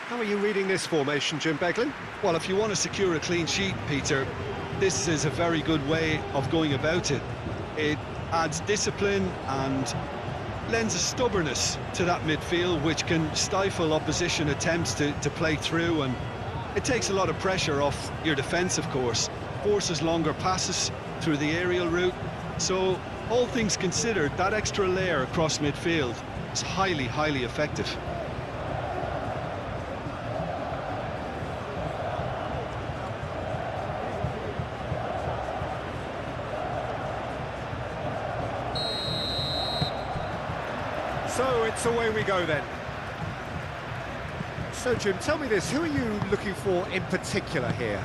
How are you reading this formation, Jim Beglin? Well, if you want to secure a clean sheet, Peter, this is a very good way of going about it. It adds discipline and lends a stubbornness to that midfield, which can stifle opposition attempts to play through, and it takes a lot of pressure off your defence, of course. Forces longer passes through the aerial route. So, all things considered, that extra layer across midfield is highly, highly effective. So it's away we go then. So Jim, tell me this, who are you looking for in particular here?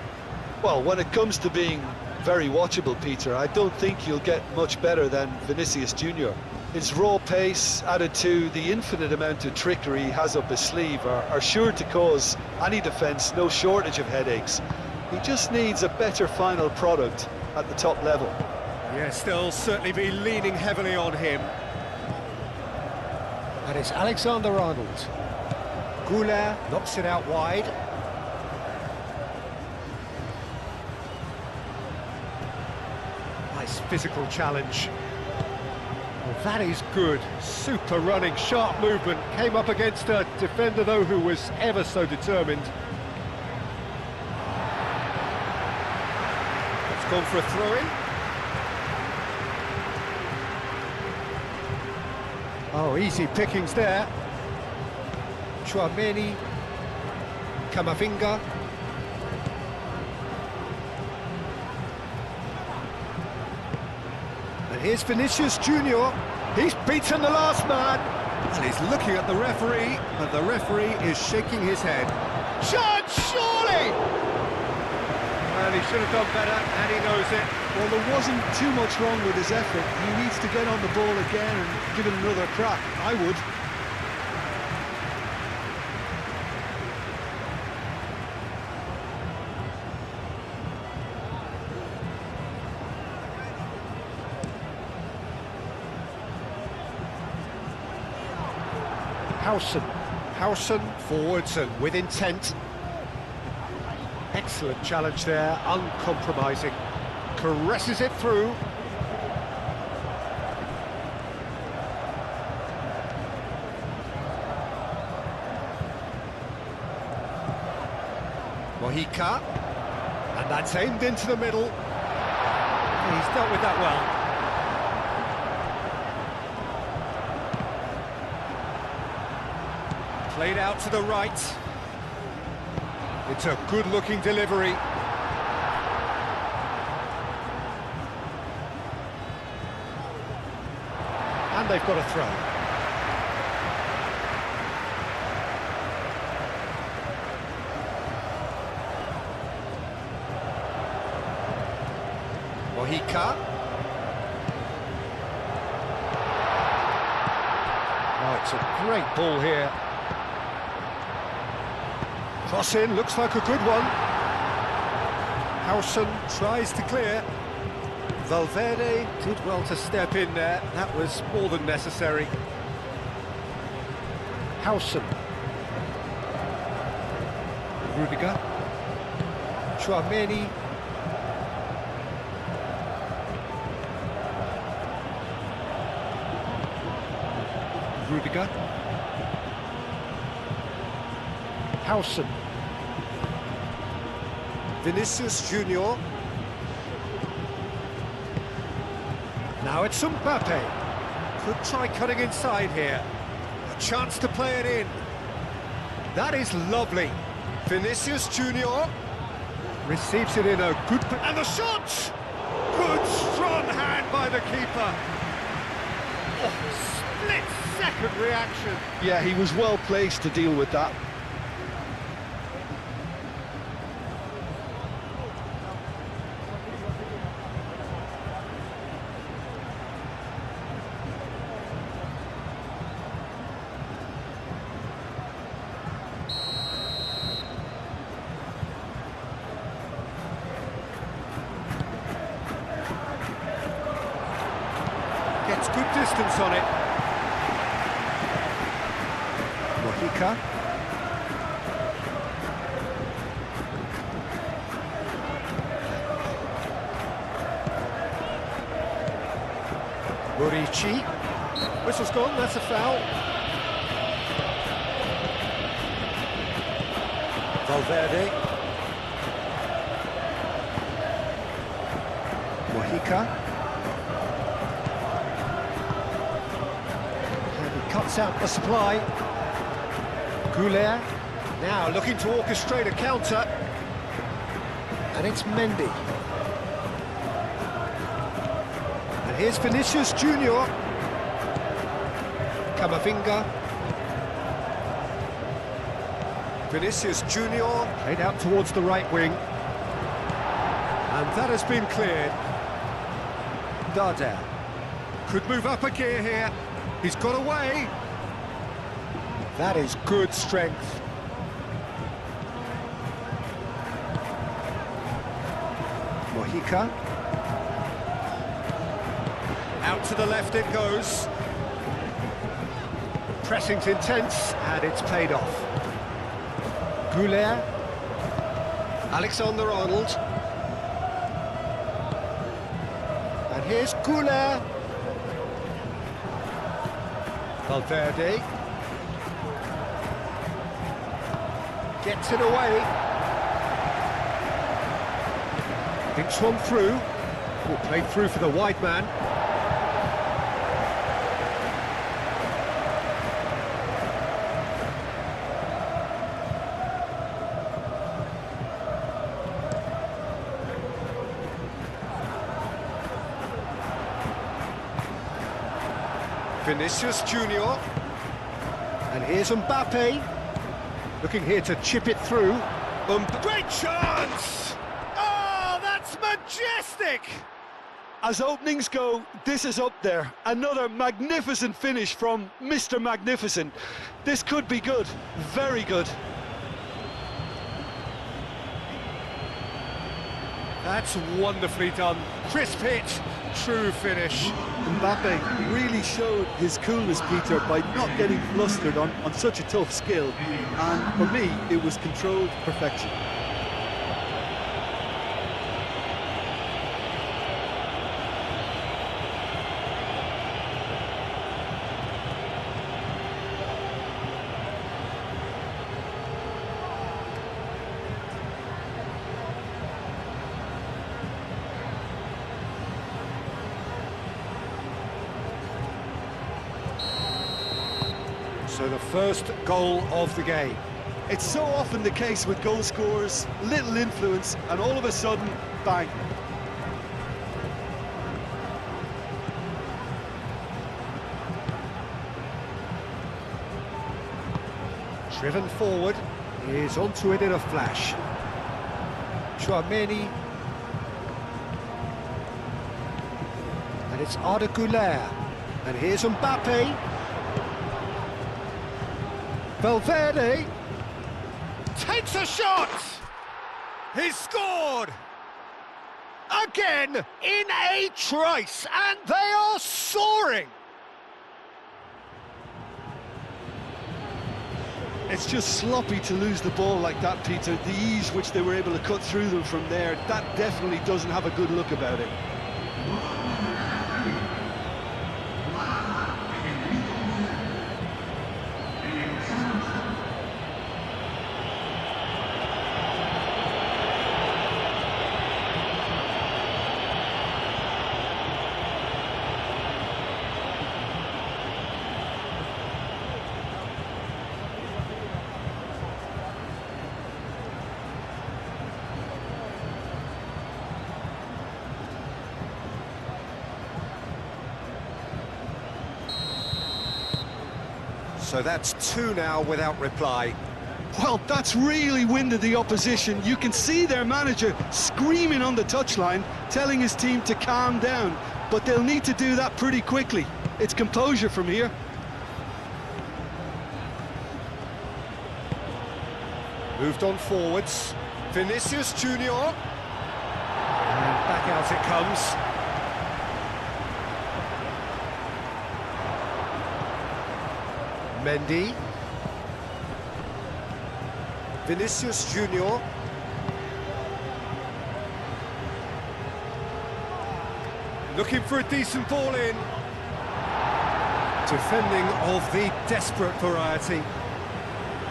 Well, when it comes to being very watchable, Peter, I don't think you'll get much better than Vinicius Junior. His raw pace, added to the infinite amount of trickery he has up his sleeve, are sure to cause any defence no shortage of headaches. He just needs a better final product at the top level. Yes, they'll certainly be leaning heavily on him. And it's Alexander-Arnold. Goulart knocks it out wide. Nice physical challenge. Well, that is good. Super running, sharp movement. Came up against a defender, though, who was ever so determined. It's gone for a throw-in. Oh, easy pickings there. Chouameni, Camavinga. And here's Vinicius Junior. He's beaten the last man. And he's looking at the referee, and the referee is shaking his head. Shot, surely! Well, he should have done better, and he knows it. Well, there wasn't too much wrong with his effort. He needs to get on the ball again and give it another crack. I would. Howson forwards and with intent. Excellent challenge there, uncompromising. Caresses it through. Mojica. And that's aimed into the middle. He's dealt with that well. Played out to the right. It's a good-looking delivery. And they've got a throw. Mojica. Oh, it's a great ball here. Cross in, looks like a good one. Howson tries to clear. Valverde did well to step in there. That was more than necessary. Howson. Rudiger. Chouameni. Rudiger. Howson. Vinicius Junior. Now it's Mbappe. Could try cutting inside here. A chance to play it in. That is lovely. Vinicius Junior receives it in a good... And the shot! Good, strong hand by the keeper. Oh, split-second reaction. Yeah, he was well placed to deal with that. Gets good distance on it. Mojica. Ricci. Whistle's gone, that's a foul. Valverde. Mojica. And he cuts out the supply. Goulet. Now looking to orchestrate a counter. And it's Mendy. And here's Vinicius Junior. Camavinga. Vinicius Junior played out towards the right wing. And that has been cleared. Darder could move up a gear here. He's got away. That is good strength. Mojica. Out to the left it goes. Pressing's intense, and it's paid off. Goulet. Alexander-Arnold. And here's Goulet. Valverde. Gets it away. Thinks one through. Will play through for the wide man. Vinicius Junior. And here's Mbappe. Looking here to chip it through. Great chance! Oh, that's majestic! As openings go, this is up there. Another magnificent finish from Mr. Magnificent. This could be good, very good. That's wonderfully done. Crisp hit, true finish. Mbappe really showed his coolness, Peter, by not getting flustered on such a tough skill. And for me, it was controlled perfection. So the first goal of the game. It's so often the case with goal scorers, little influence, and all of a sudden, bang. Driven forward, is onto it in a flash. Chouameni. And it's Arda Güler. And here's Mbappe. Valverde takes a shot! He's scored! Again, in a trice, and they are soaring! It's just sloppy to lose the ball like that, Peter. The ease which they were able to cut through them from there, that definitely doesn't have a good look about it. So that's two now without reply. Well, that's really winded the opposition. You can see their manager screaming on the touchline, telling his team to calm down, but they'll need to do that pretty quickly. It's composure from here. Moved on forwards. Vinicius Junior. And back out it comes. Mendy. Vinicius Junior. Looking for a decent ball in. Defending of the desperate variety.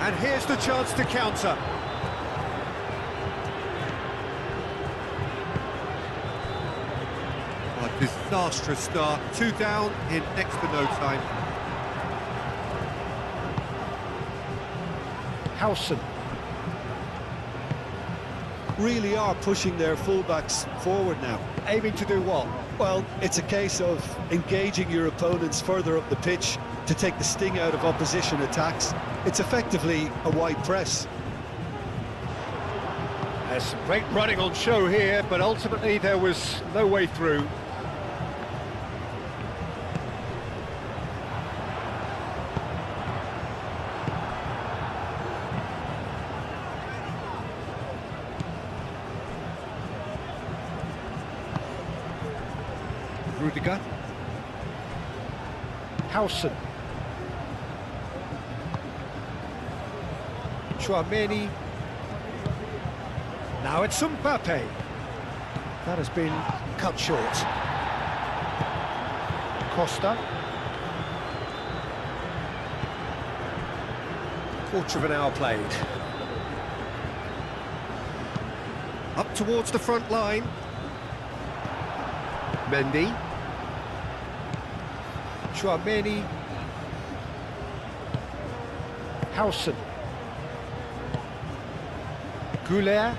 And here's the chance to counter. A disastrous start. 2 down in next to no time. Howson. Really are pushing their fullbacks forward now. Aiming to do what? Well, it's a case of engaging your opponents further up the pitch to take the sting out of opposition attacks. It's effectively a wide press. There's some great running on show here, but ultimately there was no way through. Rudiger. Howson. Chouameni. Now it's Mbappe. That has been cut short. Costa. Quarter of an hour played. Up towards the front line. Mendy. Chouameni. Howson. Goulet.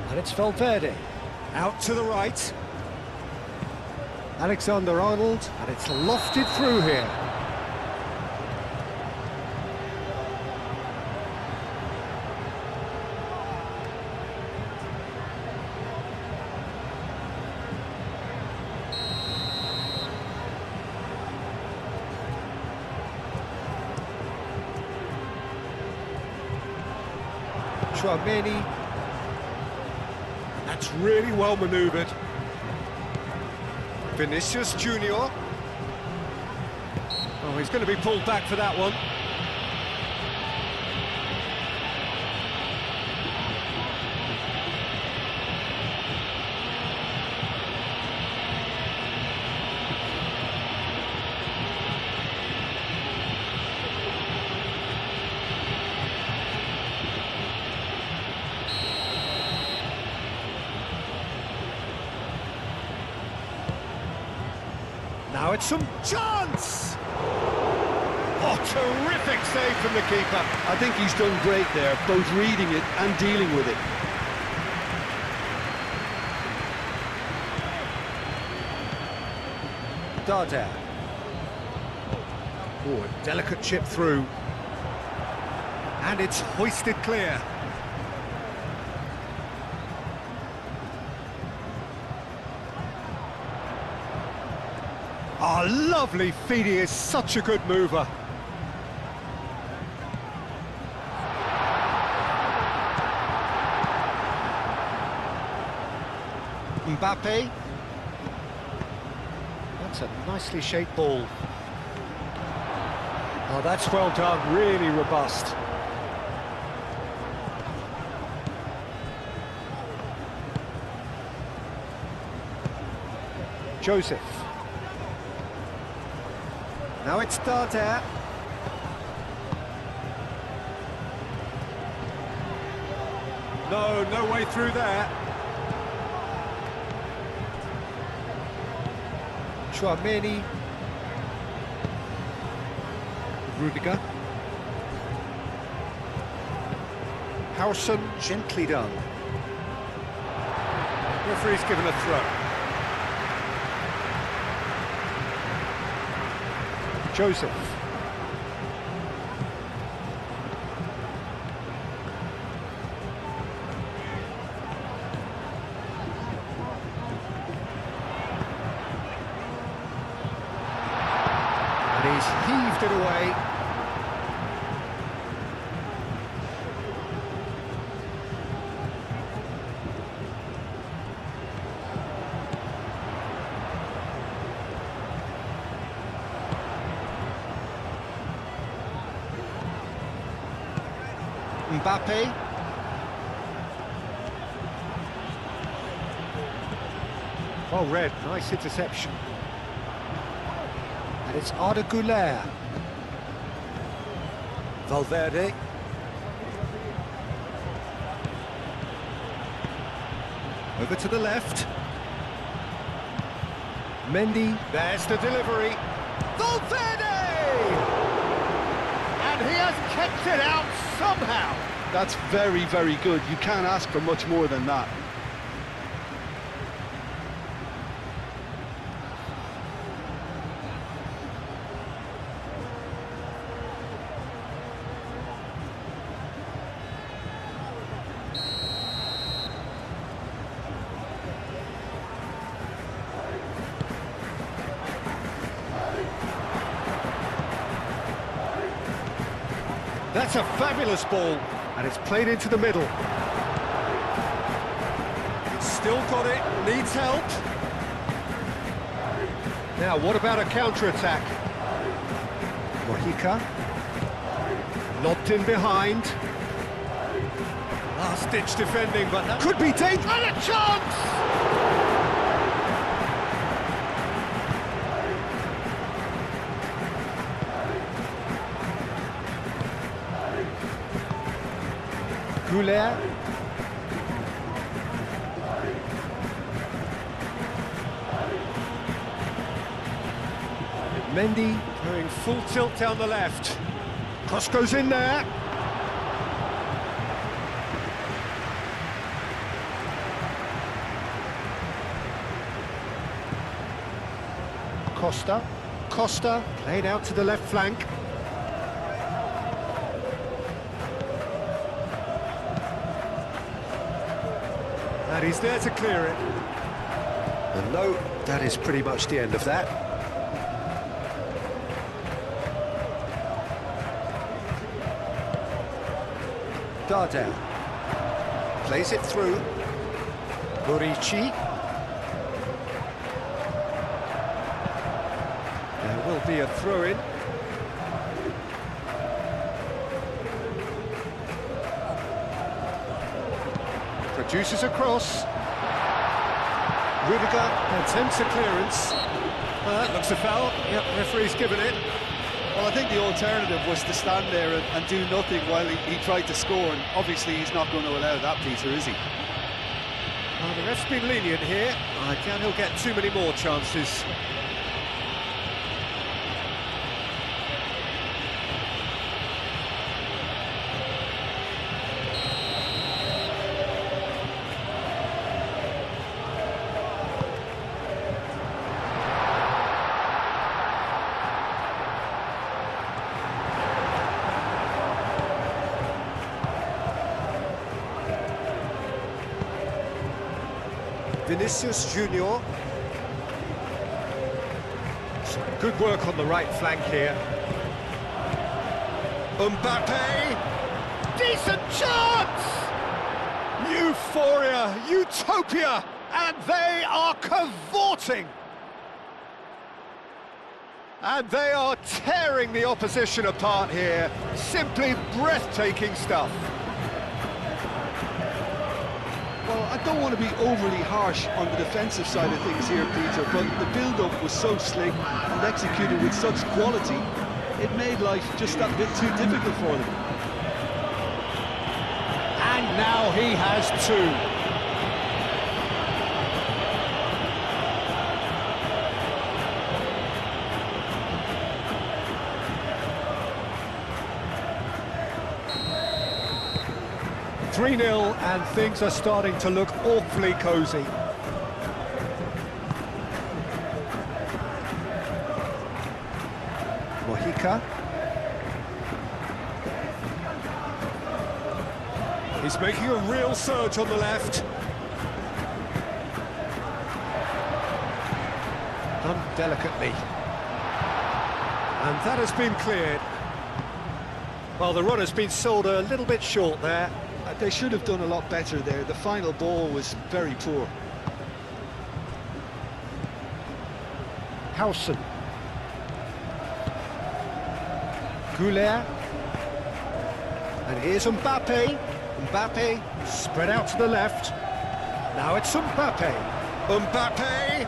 And it's Valverde. Out to the right. Alexander-Arnold. And it's lofted through here. Chouameni. That's really well manoeuvred. Vinicius Junior. Oh, he's going to be pulled back for that one. Now it's some chance! Oh, terrific save from the keeper. I think he's done great there, both reading it and dealing with it. Darder. Oh, a delicate chip through. And it's hoisted clear. Oh, lovely feed, he is such a good mover. Mbappe. That's a nicely shaped ball. Oh, that's well done, really robust. Joseph. Now it's Darder. No way through there. Chouameni. Rudiger. Howson, gently done. Referee's given a throw. Joseph. And he's heaved it away. Mbappe. Well read, nice interception. And it's Arda Güler. Valverde. Over to the left. Mendy. There's the delivery. Valverde! And he has kept it out somehow. That's very, very good. You can't ask for much more than that. That's a fabulous ball, and it's played into the middle. It's still got it, needs help. Now, what about a counter-attack? Mojica. Lobbed in behind. Last-ditch defending, but that could be dangerous. And a chance! Güler. Mendy going full tilt down the left. Cross goes in there. Costa played out to the left flank. And he's there to clear it. And no, that is pretty much the end of that. Darder plays it through. Murici. There will be a throw-in. Produces a cross. Rudiger attempts a clearance. That looks a foul. Yep, referee's given it. Well, I think the alternative was to stand there and do nothing while he tried to score, and obviously he's not going to allow that, Peter, is he? Well, the ref's been lenient here. I doubt he'll get too many more chances. Vinicius Junior. Some good work on the right flank here. Mbappe! Decent chance! Euphoria, utopia, and they are cavorting! And they are tearing the opposition apart here. Simply breathtaking stuff. Well, I don't want to be overly harsh on the defensive side of things here, Peter, but the build-up was so slick and executed with such quality, it made life just that bit too difficult for them. And now he has two. 3-0, and things are starting to look awfully cosy. Mojica. He's making a real surge on the left. Done delicately. And that has been cleared. Well, the run has been sold a little bit short there. They should have done a lot better there. The final ball was very poor. Howson. Güler. And here's Mbappe. Mbappe spread out to the left. Now it's Mbappe. Mbappe!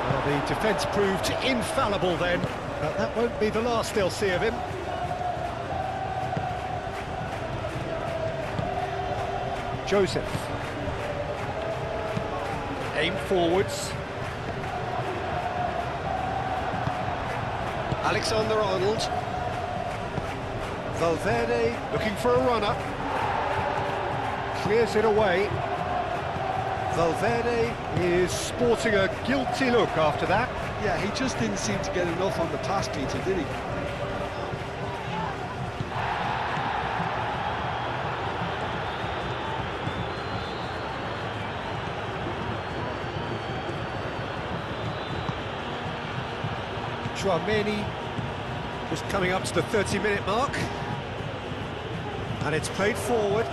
Well, the defence proved infallible then, but that won't be the last they'll see of him. Joseph. Aim forwards. Alexander-Arnold. Valverde looking for a run-up. Clears it away. Valverde is sporting a guilty look after that. Yeah, he just didn't seem to get enough on the pass, Peter, did he? Chouameni just coming up to the 30-minute mark. And it's played forward.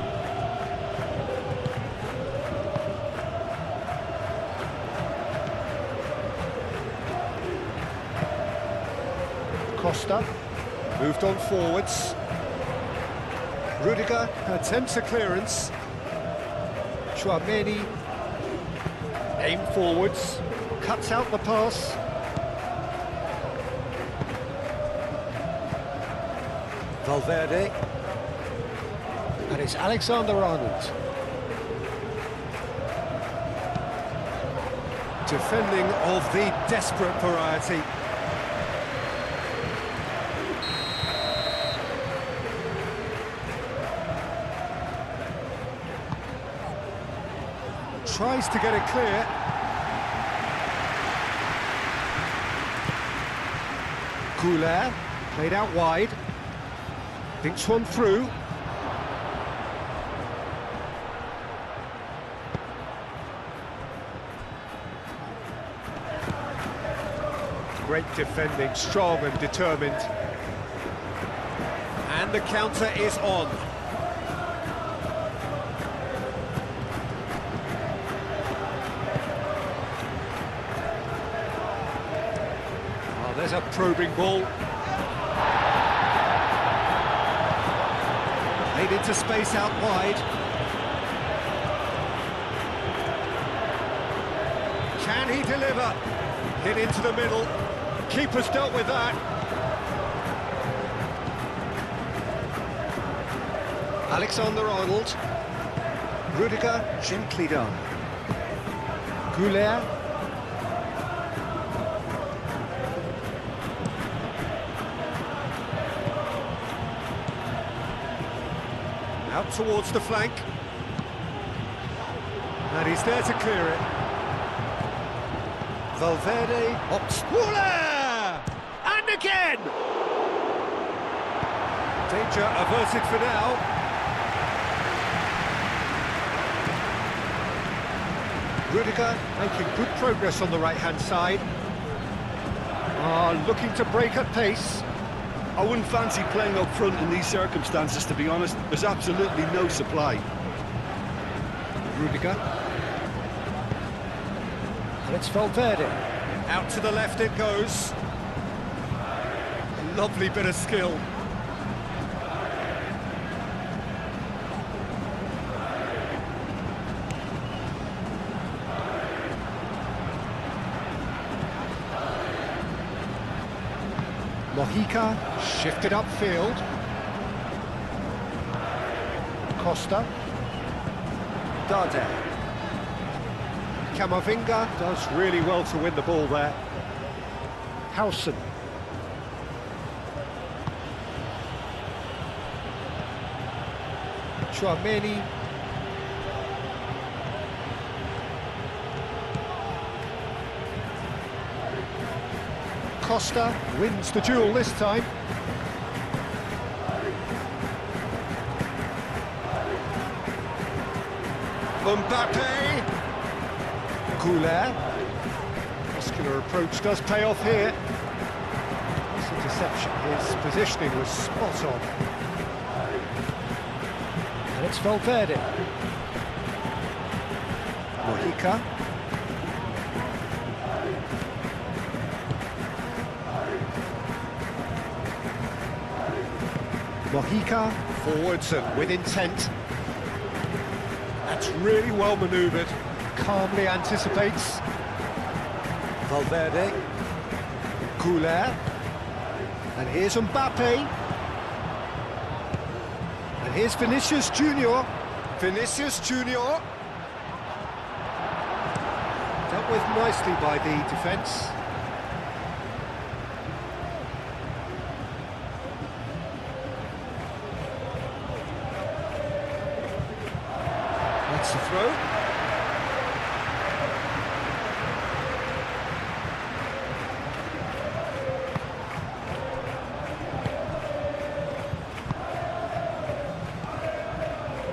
Costa moved on forwards. Rudiger attempts a clearance. Chouameni aim forwards, cuts out the pass. Valverde. And it's Alexander-Arnold. Defending of the desperate variety. Tries to get it clear. Goulet, played out wide. Thinks one through. Great defending, strong and determined. And the counter is on. Oh, there's a probing ball. Played into space out wide. Can he deliver? Hit into the middle. Keeper's dealt with that. Alexander-Arnold. Rudiger gently done. Goulet. Out towards the flank. And he's there to clear it. Valverde opts. And again! Danger averted for now. Rudiger making good progress on the right-hand side. Looking to break at pace. I wouldn't fancy playing up front in these circumstances, to be honest. There's absolutely no supply. Rudiger. And it's Valverde. Out to the left it goes. Lovely bit of skill. Mojica shifted upfield. Costa. Dade. Camavinga does really well to win the ball there. Howson. Chouameni. Costa wins the duel this time. Mbappe. Goulet. Muscular approach does pay off here. This interception, his positioning was spot on. And it's Valverde. Mojica. Mojica forwards and with intent. That's really well manoeuvred. Calmly anticipates. Valverde. Couler. And here's Mbappe. And here's Vinicius Junior. Vinicius Junior. Dealt with nicely by the defence. That's the throw.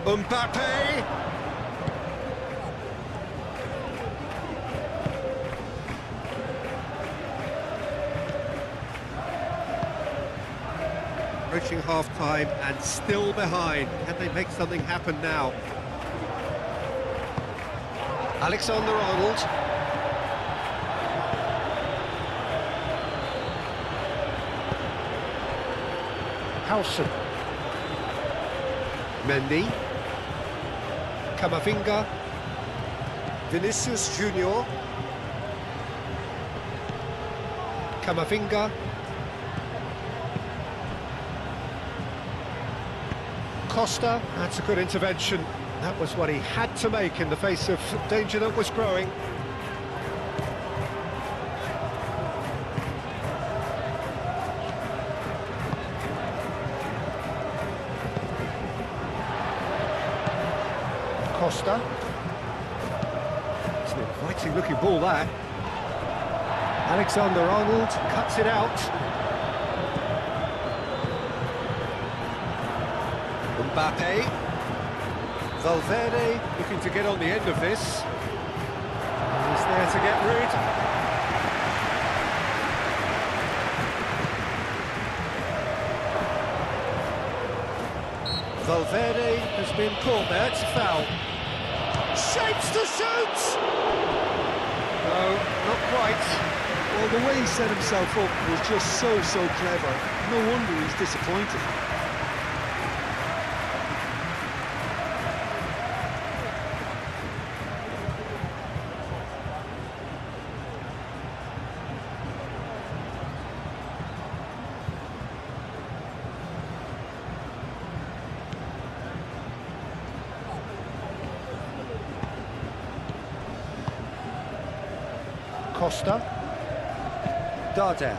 Mbappe! Approaching half-time and still behind. Can they make something happen now? Alexander-Arnold. Howson. Mendy. Camavinga. Vinicius Junior. Camavinga. Costa, that's a good intervention. That was what he had to make in the face of danger that was growing. Costa. It's an inviting looking ball, that. Alexander-Arnold cuts it out. Mbappe. Valverde looking to get on the end of this. He's there to get rid. Valverde has been caught there, it's a foul. Shapes to shoot! No, not quite. Well, the way he set himself up was just so clever. No wonder he's disappointed. Costa. Darder.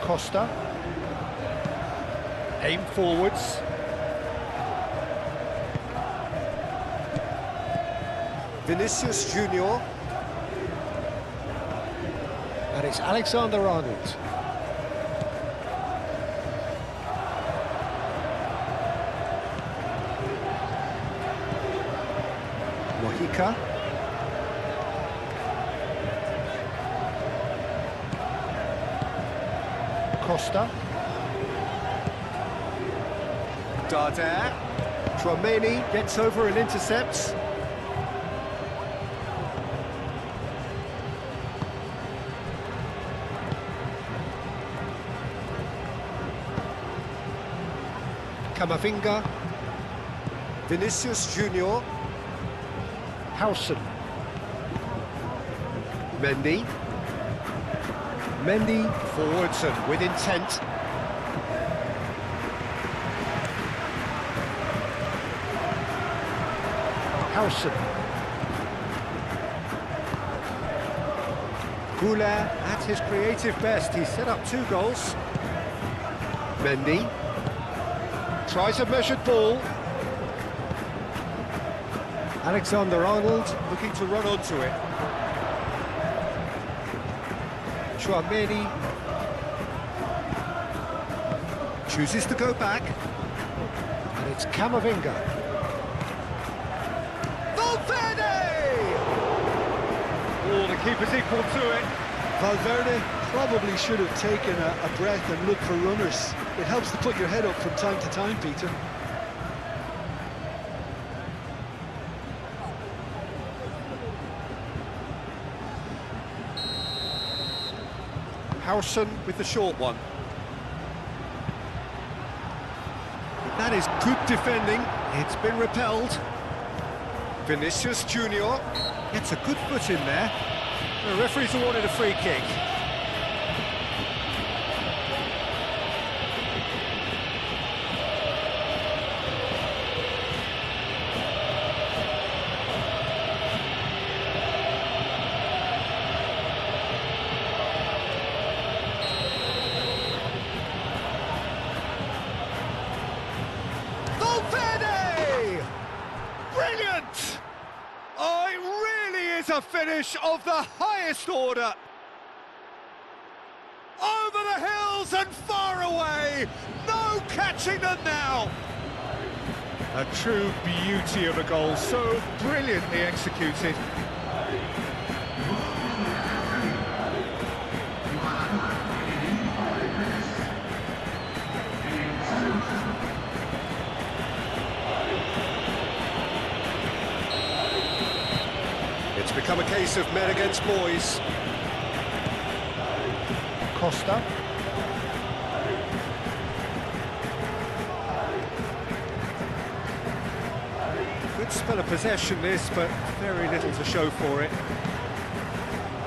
Costa. Aim forwards. Vinicius Junior. And it's Alexander-Arnold. Mojica. Costa. Darder. Tchouaméni gets over and intercepts. Camavinga. Vinicius Junior. Howson. Mendy. Mendy forwards and with intent. Howson. Couler at his creative best. He set up 2 goals. Mendy tries a measured ball. Alexander-Arnold looking to run onto it. Tchouaméni chooses to go back, and it's Camavinga. Valverde! Oh, the keeper's equal to it. Valverde probably should have taken a breath and looked for runners. It helps to put your head up from time to time, Peter. Howson with the short one. But that is good defending. It's been repelled. Vinicius Junior gets a good foot in there. The referee's awarded a free kick. Brilliant! Oh, it really is a finish of the highest order. Over the hills and far away. No catching them now. A true beauty of a goal, so brilliantly executed. It's become a case of men against boys. Costa. Good spell of possession this, but very little to show for it.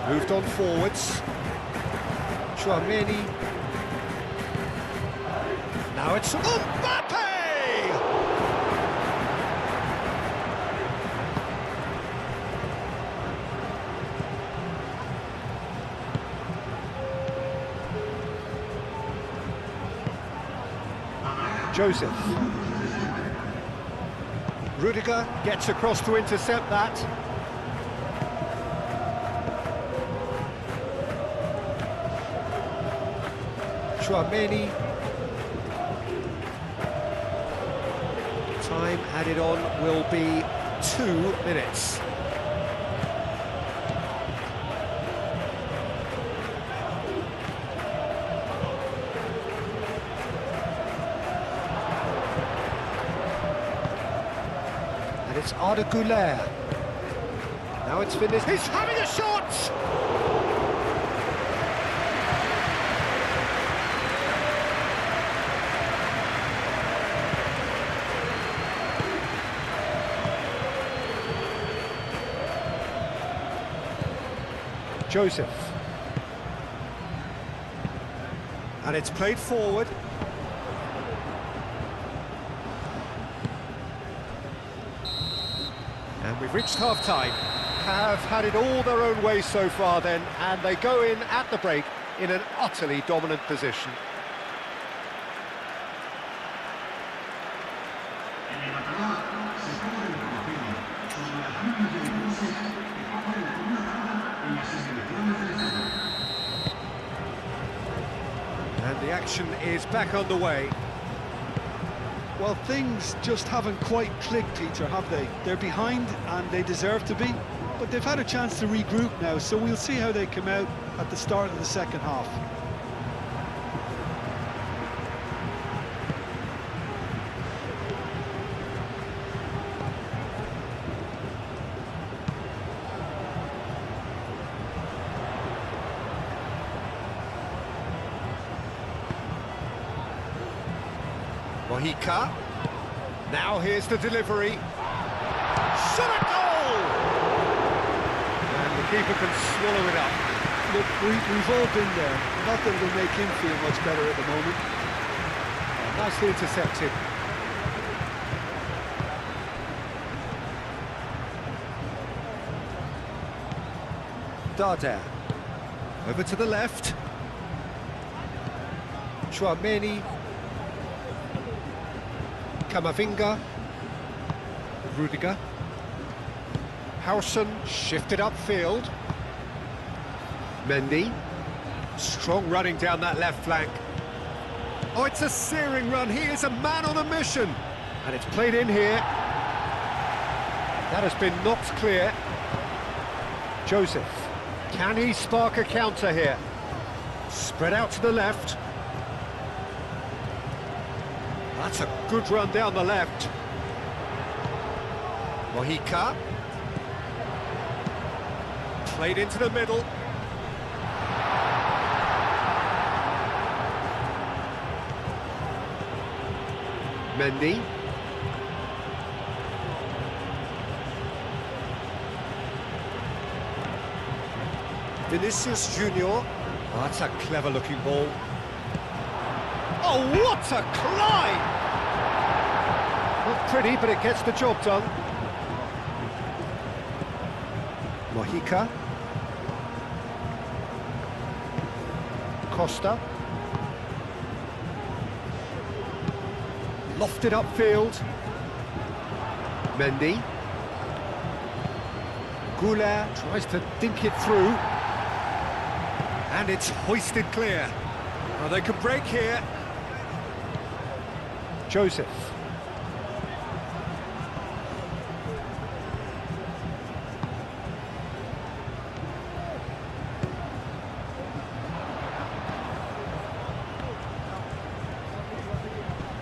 Moved on forwards. Chouameni. Now it's Mbappe! Joseph. Rudiger gets across to intercept that. Chouameni. Time added on will be 2 minutes. And it's Arda Güler. Now it's finished. He's having a shot! Joseph. And it's played forward. And we've reached half-time. Have had it all their own way so far then, and they go in at the break in an utterly dominant position. And the action is back underway. Well, things just haven't quite clicked, Peter, have they? They're behind and they deserve to be, but they've had a chance to regroup now, so we'll see how they come out at the start of the second half. Mojica. Now here's the delivery. Shot at goal! And the keeper can swallow it up. Look, we've all been there. Not that it'll make him feel much better at the moment. Nicely intercepted. Darder. Over to the left. Chouameni. Camavinga. Rudiger. Howson shifted upfield. Mendy. Strong running down that left flank. Oh, it's a searing run. He is a man on a mission. And it's played in here. That has been knocked clear. Joseph. Can he spark a counter here? Spread out to the left. That's a good run down the left. Mojica. Played into the middle. Mendy. Vinicius Junior. Oh, that's a clever-looking ball. Oh, what a climb! Not pretty, but it gets the job done. Mojica. Costa. Lofted upfield. Mendy. Goulart tries to dink it through. And it's hoisted clear. Now they could break here. Joseph.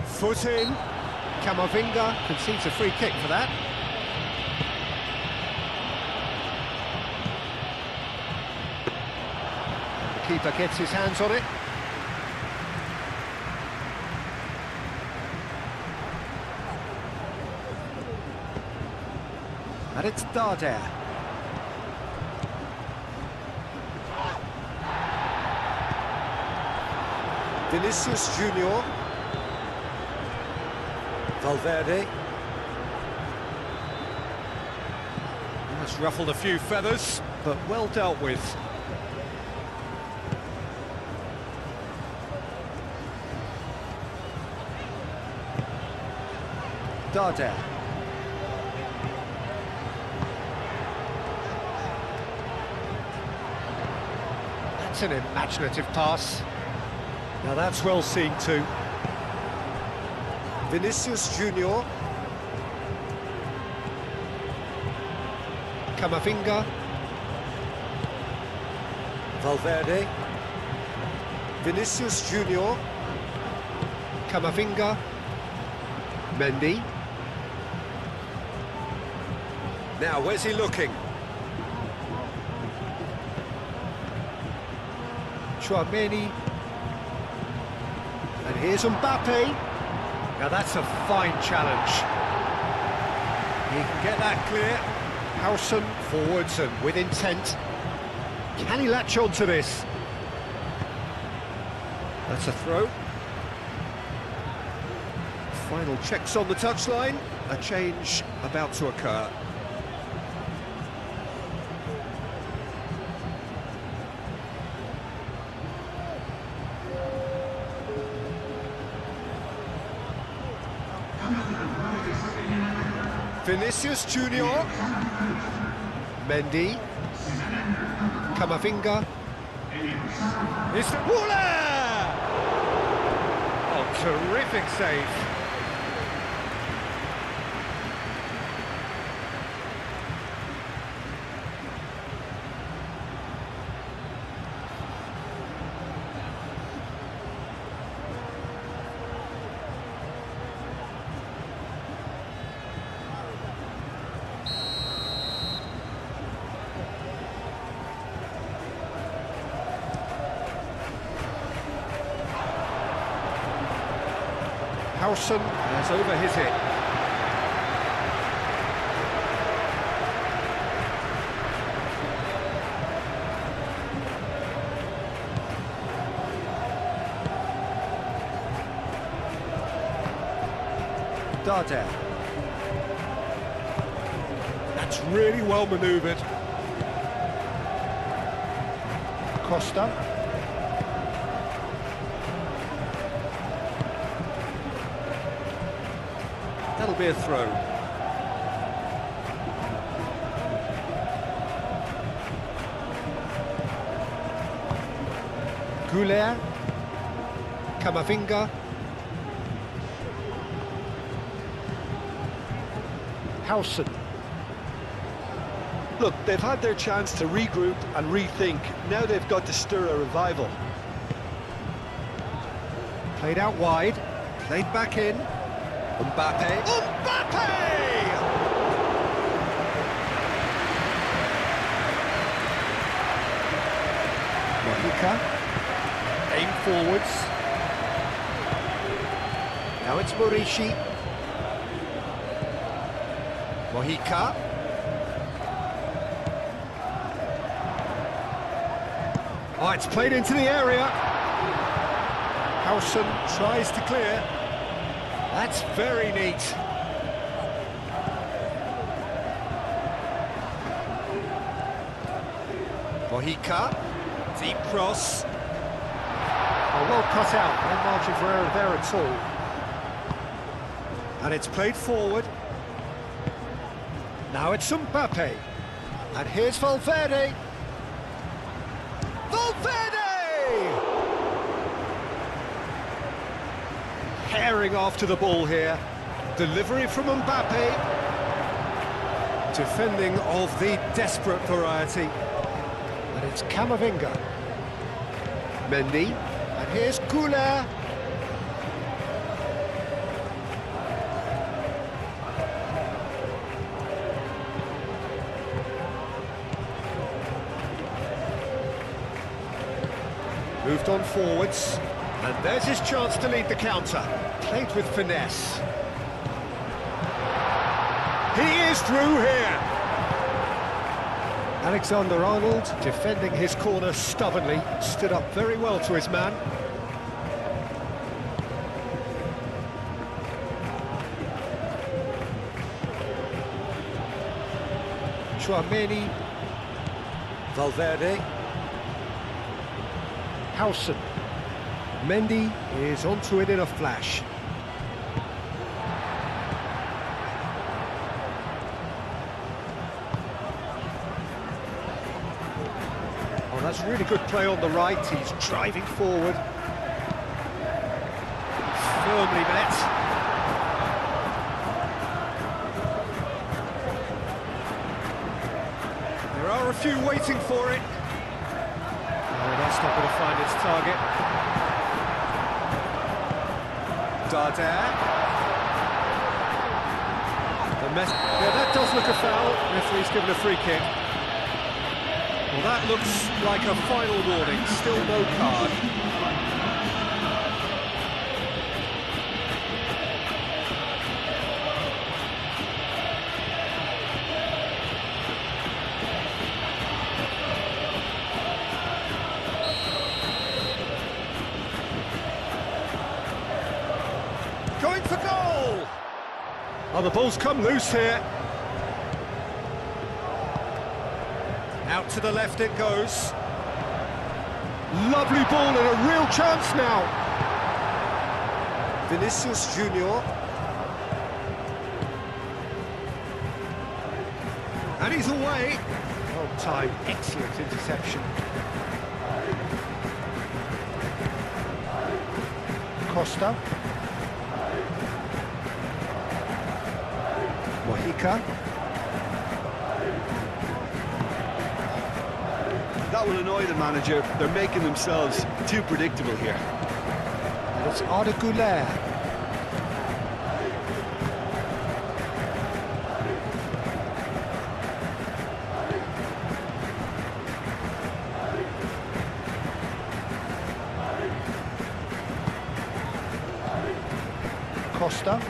Foot in. Camavinga concedes a free kick for that. The keeper gets his hands on it. And it's Darder. Vinicius Junior. Valverde. That's ruffled a few feathers, but well dealt with. Darder. That's an imaginative pass. Now that's well seen too. Vinicius Junior. Camavinga. Valverde. Vinicius Junior. Camavinga. Mendy. Now, where's he looking? Chouameni. And here's Mbappe. Now that's a fine challenge. He can get that clear. Howson forwards and with intent. Can he latch on to this? That's a throw. Final checks on the touchline. A change about to occur. Vinicius Junior. Mendy. Camavinga. It's Goulart! Oh, terrific save. Howson has over his hit. Darder. That's really well manoeuvred. Costa. That'll be a throw. Goulart. Camavinga. Howson. Look, they've had their chance to regroup and rethink. Now they've got to stir a revival. Played out wide. Played back in. Mbappe. Mbappe! Mojica. Aim forwards. Now it's Morishi. Mojica. Oh, it's played into the area. Howson tries to clear. That's very neat. Mojica, deep cross. Oh, well cut out, no margin for error there at all. And it's played forward. Now it's Mbappe. And here's Valverde. Valverde! Herring after the ball here. Delivery from Mbappe. Defending of the desperate variety. And it's Camavinga. Mendy. And here's Goulet. Moved on forwards, and there's his chance to lead the counter. Played with finesse. He is through here. Alexander-Arnold defending his corner stubbornly, stood up very well to his man. Chouameni, Valverde. Howson. Mendy is onto it in a flash. Oh, that's really good play on the right. He's driving forward. Firmly met. There are a few waiting for it. That's not going to find its target. Dardare. Yeah, that does look a foul. Referee's given a free kick. Well, that looks like a final warning. Still no card. Going for goal! Oh, the ball's come loose here. Out to the left it goes. Lovely ball and a real chance now. Vinicius Junior. And he's away. On time, excellent interception. Costa. Mojica. That will annoy the manager. They're making themselves too predictable here. And it's Arda Güler. Costa.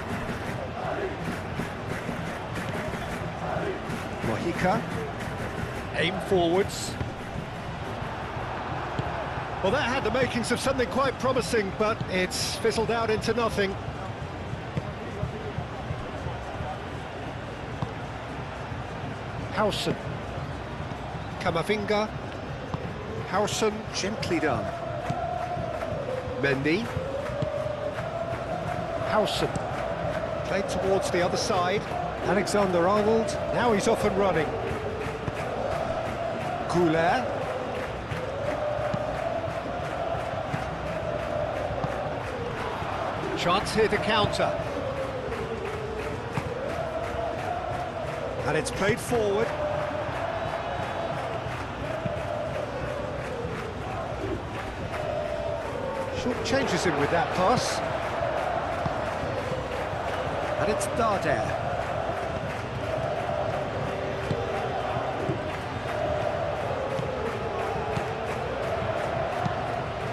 Mojica. Aim forwards. Well, that had the makings of something quite promising, but it's fizzled out into nothing. Howson. Camavinga. Howson, gently done. Mendy. Howson. Played towards the other side. Alexander-Arnold. Now he's off and running. Goulet. Chance here to counter. And it's played forward. Short changes him with that pass. And it's Dardare.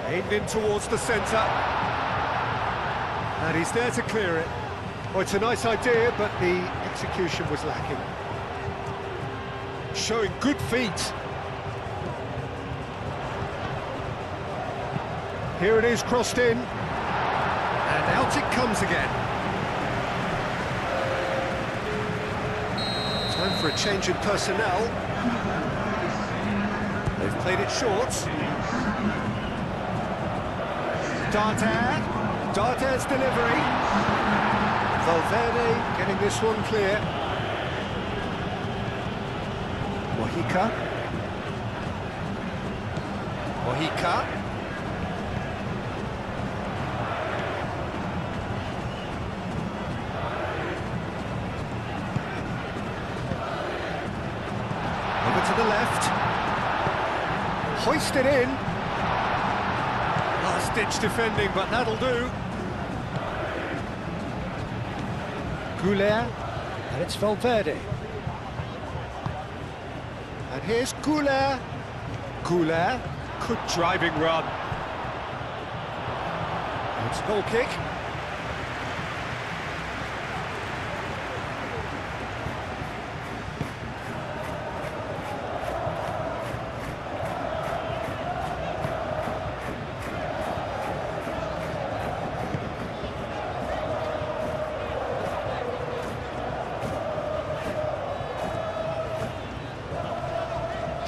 Aimed in towards the centre. And he's there to clear it. Well, it's a nice idea, but the execution was lacking. Showing good feet. Here it is, crossed in. And out it comes again. Time for a change in personnel. They've played it short. Darder's delivery. Valverde getting this one clear. Mojica. Over to the left. Hoisted in. Last-ditch defending, but that'll do. Goulet, and it's Valverde. And here's Goulet. Goulet, good driving run. It's a goal kick.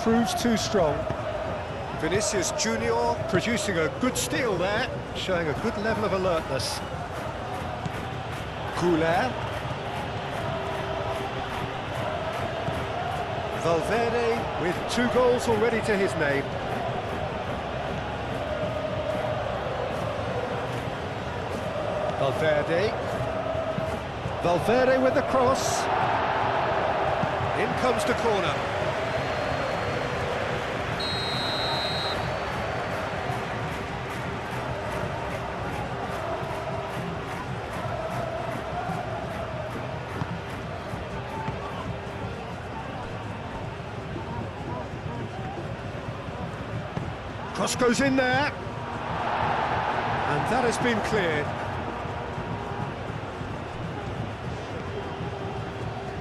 Proves too strong. Vinicius Junior producing a good steal there, showing a good level of alertness. Goulet. Valverde with 2 goals already to his name. Valverde with the cross. In comes the corner. Cross goes in there, and that has been cleared.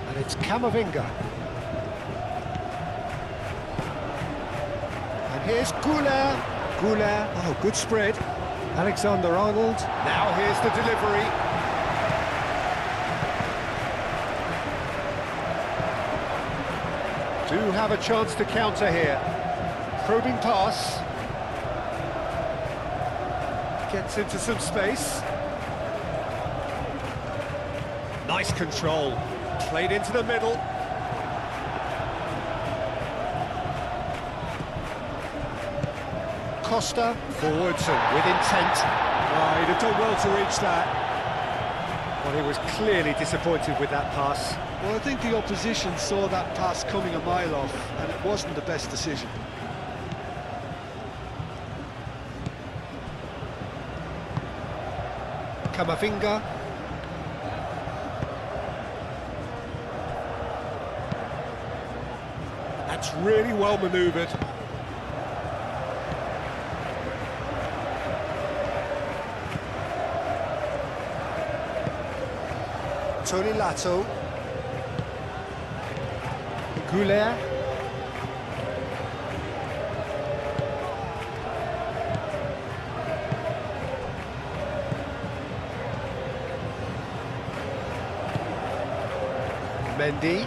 And it's Camavinga. And here's Goulet. Oh, good spread. Alexander-Arnold. Now here's the delivery. Do have a chance to counter here. Probing pass. Gets into some space. Nice control. Played into the middle. Costa forwards and with intent. Oh, he'd have done well to reach that. Well, he was clearly disappointed with that pass. Well, I think the opposition saw that pass coming a mile off, and it wasn't the best decision. Camavinga. That's really well manoeuvred. Tony Lato. Goulet. Mendy.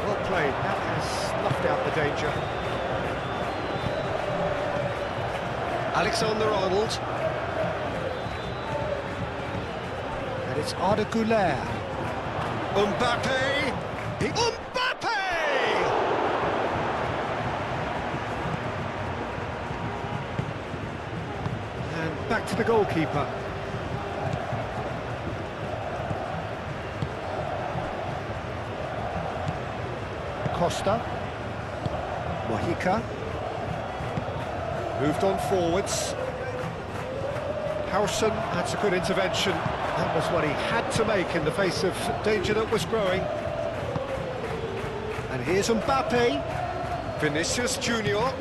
Well played, that has snuffed out the danger. Alexander-Arnold. And it's Arda Güler. Mbappe! Mbappe! And back to the goalkeeper. Costa. Mojica. Moved on forwards. Howson, that's a good intervention. That was what he had to make in the face of danger that was growing. And here's Mbappe. Vinicius Junior.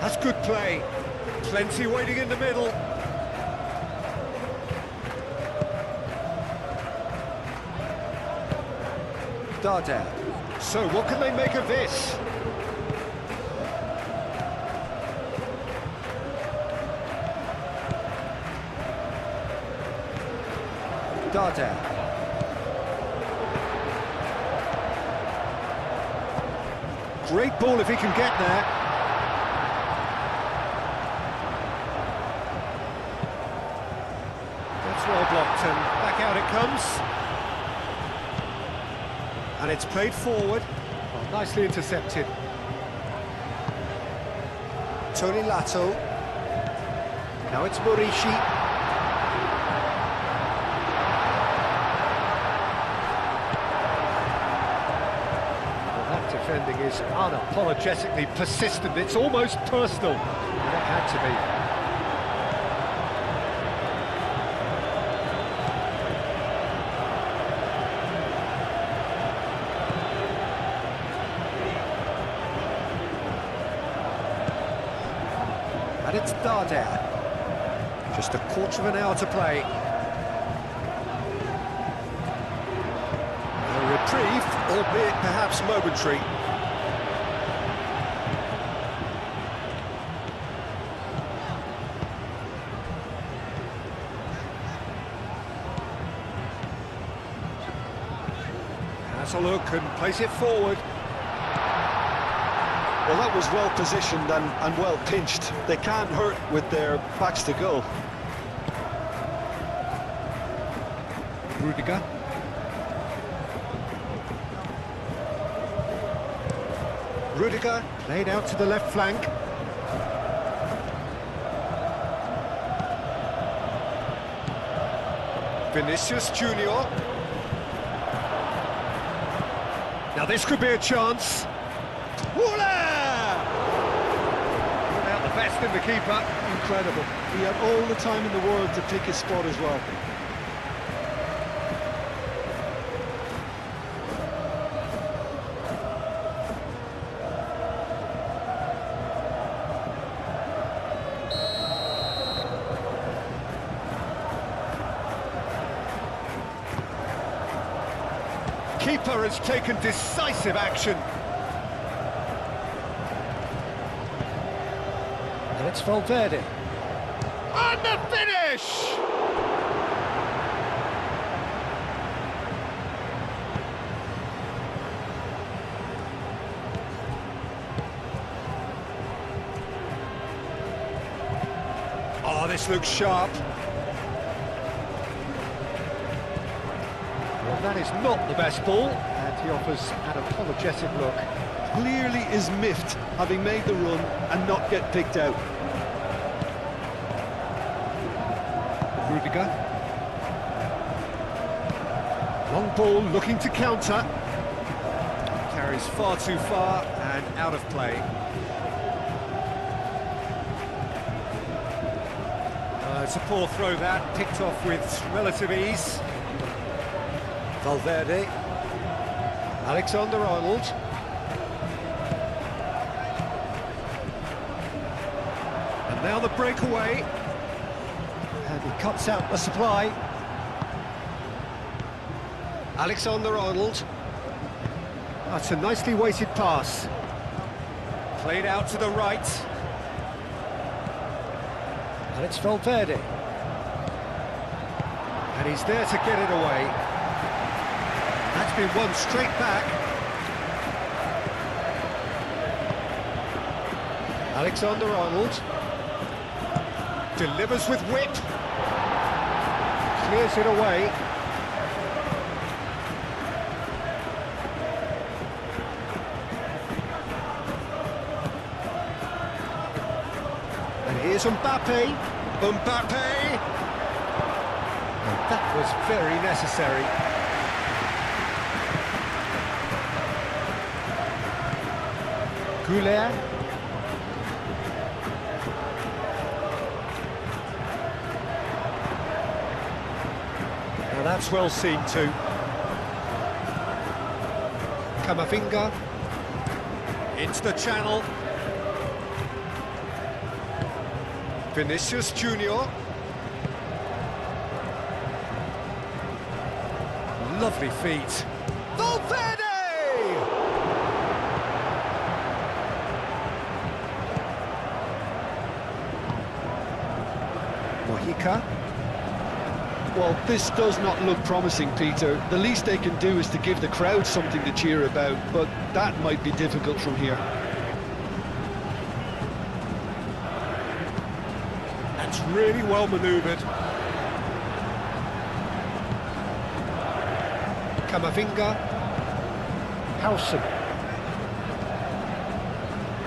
That's good play. Plenty waiting in the middle. Darder. So what can they make of this? Darder. Great ball if he can get there. That's well blocked and back out it comes. And it's played forward. Well, nicely intercepted. Tony Lato. Now it's Morishi. Defending is unapologetically persistent. It's almost personal. And it had to be. And it's Darder. Just a quarter of an hour to play. A reprieve, albeit perhaps momentary. Has a look and plays it forward. Well, that was well positioned and well pinched. They can't hurt with their backs to goal. Rudiger. Rudiger played out to the left flank. Vinicius Junior. Now this could be a chance. Voila! Out the best in the keeper. Incredible. He had all the time in the world to pick his spot as well. Keeper has taken decisive action. And it's Valverde. And the finish! Oh, this looks sharp. Well, that is not the best ball, and he offers an apologetic look. Clearly is miffed, having made the run and not get picked out. Rudiger. Long ball looking to counter. Carries far too far and out of play. It's a poor throw that, picked off with relative ease. Valverde. Alexander-Arnold. And now the breakaway. And he cuts out the supply. Alexander-Arnold. That's a nicely weighted pass. Played out to the right. And it's Valverde. And he's there to get it away. That's been won straight back. Alexander-Arnold. Delivers with whip. Clears it away. And here's Mbappe. Mbappe! And that was very necessary. Goulet. Now that's well seen too. Camavinga. Into the channel. Vinicius Junior. Lovely feet. Valverde! Well, this does not look promising, Peter. The least they can do is to give the crowd something to cheer about, but that might be difficult from here. That's really well manoeuvred. Camavinga. Howson.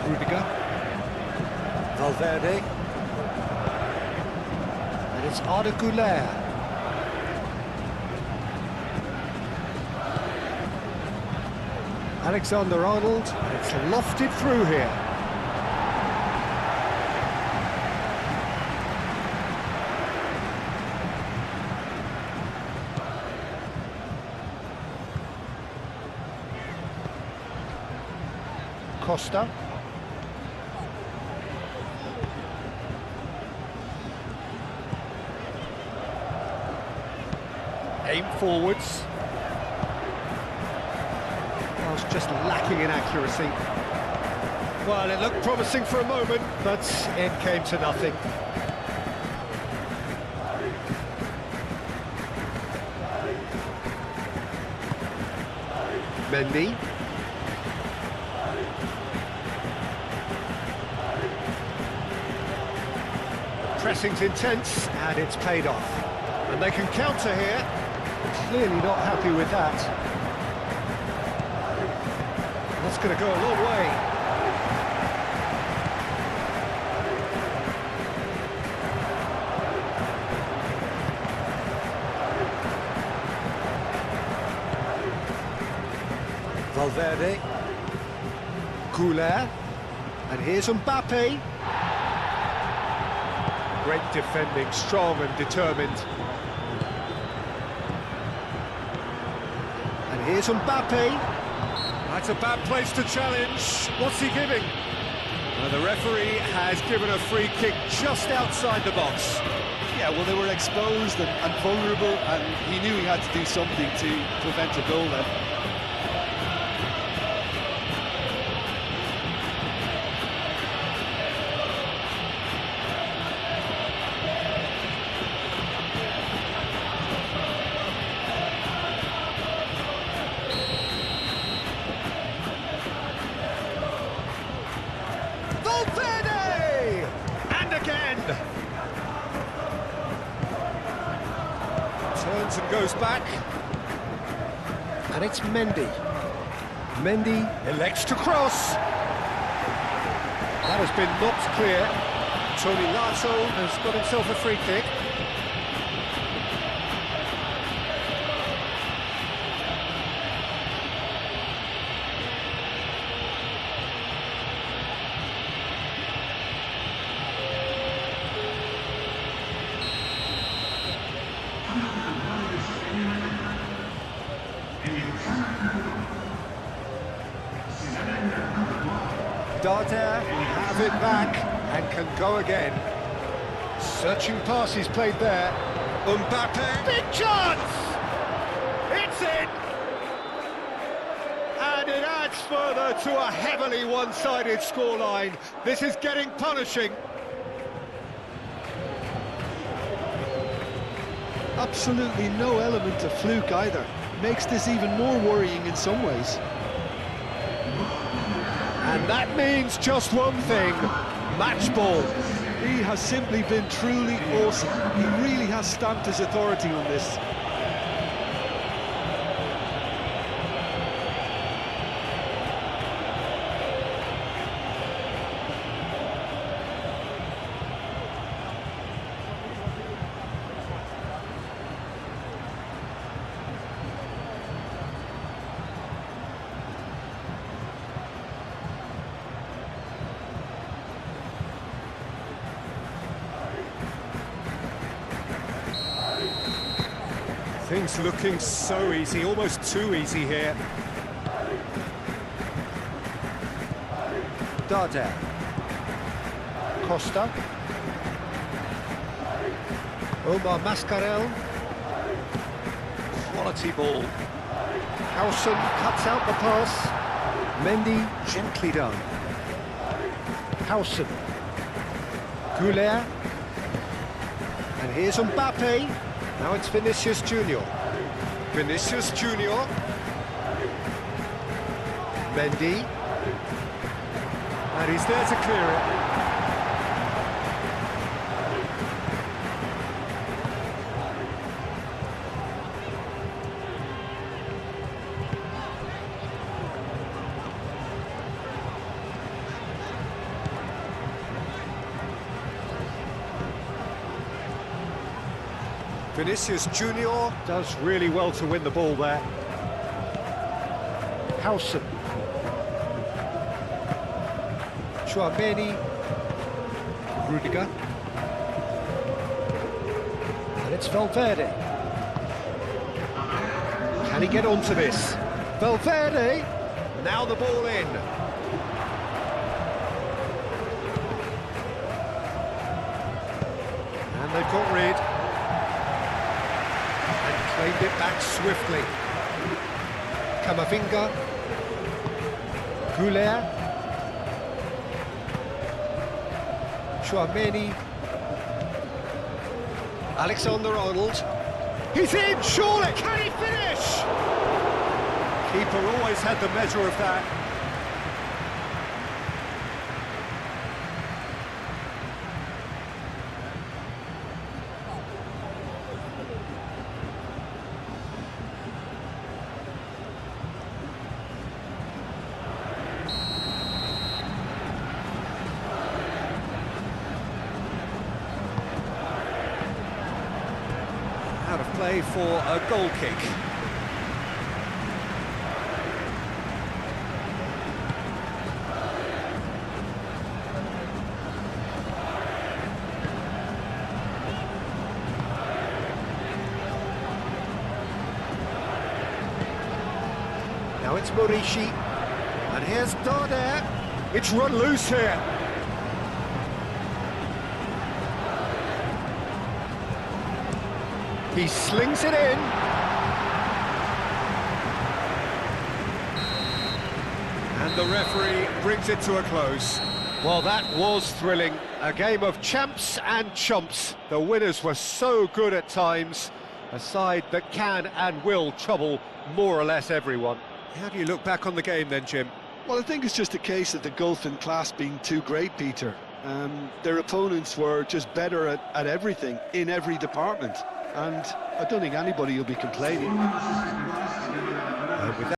Rudiger. Valverde. And it's Arda Güler. Alexander-Arnold, and it's lofted through here. Costa. Aim forwards. Was just lacking in accuracy. Well, it looked promising for a moment, but it came to nothing. Mendy. Pressing's intense, and it's paid off. And they can counter here. Clearly not happy with that. That's going to go a long way. Valverde. Güler. And here's Mbappe. Great defending, strong and determined. And here's Mbappe. That's a bad place to challenge. What's he giving? Well, the referee has given a free kick just outside the box. Yeah, well, they were exposed and vulnerable, and he knew he had to do something to prevent a goal then. Turns and goes back. And it's Mendy. Mendy elects to cross. That has been knocked clear. Tony Lato has got himself a free kick. Darder have it back and can go again. Searching pass he's played there. Mbappe, big chance! It's in! And it adds further to a heavily one-sided scoreline. This is getting punishing. Absolutely no element of fluke either. Makes this even more worrying in some ways. And that means just one thing, match ball. He has simply been truly awesome. He really has stamped his authority on this. Things looking so easy, almost too easy here. Darder. Costa. Omar Mascarell. Quality ball. Howson cuts out the pass. Mendy gently done. Howson. Güler. And here's Mbappe. Now it's Vinicius Junior. Vinicius Junior. Mendy. And he's there to clear it. Vinicius Junior does really well to win the ball there. Howson. Chouameni. Rudiger. And it's Valverde. Can he get onto this? Valverde. Now the ball in. And they've got rid. Played it back swiftly. Camavinga. Goulet. Chouameni. Alexander-Arnold. He's in, surely! Can he finish? Keeper always had the measure of that. Out of play for a goal kick. Now it's Morishi, and here's Darder. It's run loose here. He slings it in. And the referee brings it to a close. Well, that was thrilling. A game of champs and chumps. The winners were so good at times. A side that can and will trouble more or less everyone. How do you look back on the game then, Jim? Well, I think it's just a case of the gulf in class being too great, Peter. Their opponents were just better at everything, in every department. And I don't think anybody will be complaining. With that